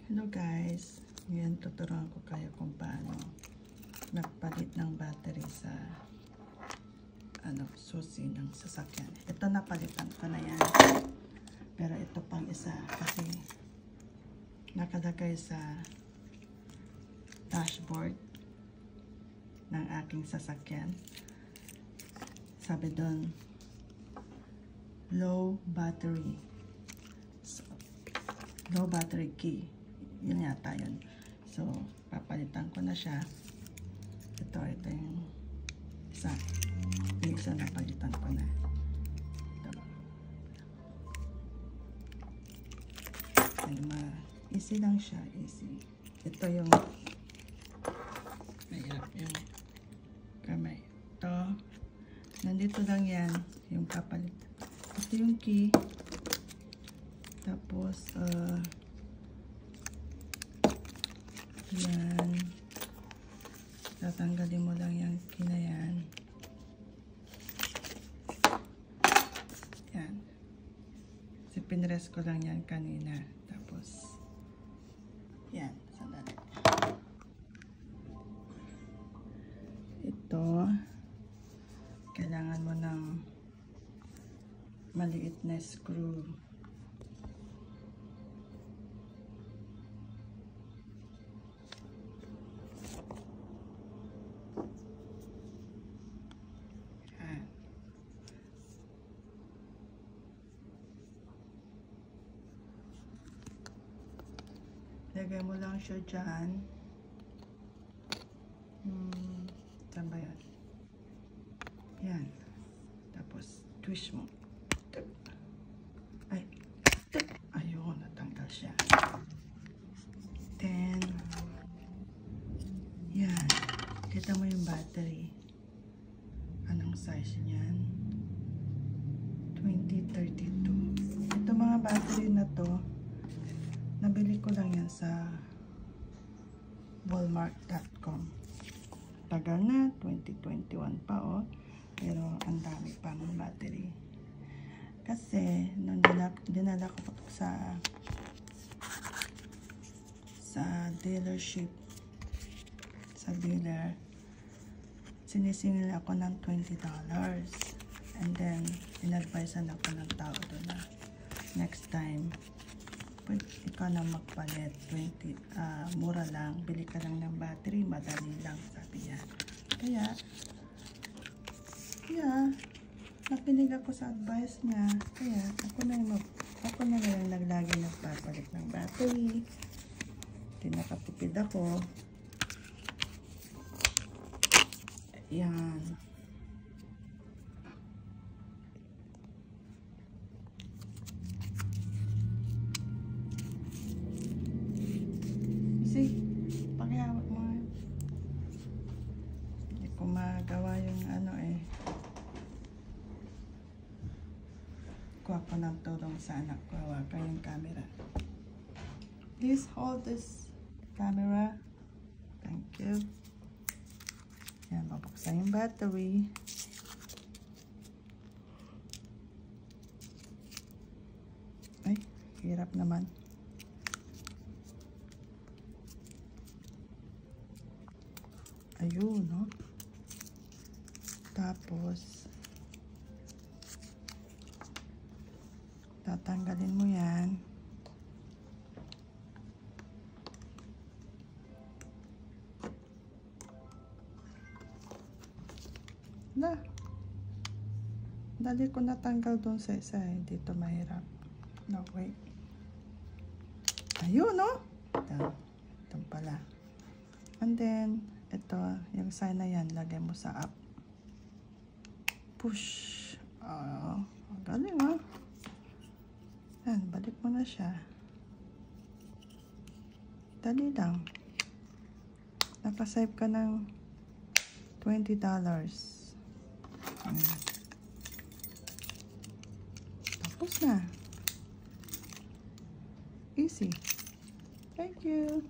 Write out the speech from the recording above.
Hello guys, ngayon tuturuan ko kayo kung paano magpalit ng battery sa susi ng sasakyan. Ito napalitan ko na yan, pero ito pang isa kasi nakalagay sa dashboard ng aking sasakyan. Sabi doon, low battery key. Yun yata yun. So, papalitan ko na siya. Ito yung isa. Yung isa napalitan ko na. Easy lang siya. Easy. Ito yung mahirap yung kamay. Ito. Nandito lang yan. Yung papalitan. Ito yung key. Tapos, yan. Tatanggalin mo lang yung key na yan. Yan. Kasi pinrest ko lang yan kanina. Tapos, yan. Sandali. Ito, kailangan mo ng maliit na screw. Lagay mo lang siya dyan. Saan ba yan? Yan. Tapos, twist mo. Ay. Ayun, natanggal siya. Then, yan. Kita mo yung battery. Anong size niyan? 2032. Ito mga battery na to, nabili ko lang yan sa walmart.com. Tagal na, 2021 pa pero ang dami pang battery. Kasi nung dinala ko sa dealership, sa dealer, sinisingil ako ng $20. And then, inadvisean ako ng tao doon na next time, ikaw na magpalit, 20, mura lang, bili ka lang ng battery, madali lang, sabi niya. Kaya, nakinig ako sa advice niya. Kaya, ako na lang naglagi nagpapalit ng battery. Tinakatipid ako. Yan. Pakihawak mo. Hindi ko magawa yung kuha ko ng tulong sa anak ko. Hawakan yung camera. Please hold this camera. Thank you. Yan, mabuksan yung battery. Ay, hirap naman. Ayun, no? Tapos, tatanggalin mo yan. Dali ko natanggal doon sa isa. Dito mahirap. No, wait. Ayun, no? Ito pala. And then, ito, yung sign na yan, lagay mo sa up. Push. Galing, ha? Yan, balik mo na siya. Dali lang. Nakasave ka ng $20. Tapos na. Easy. Thank you.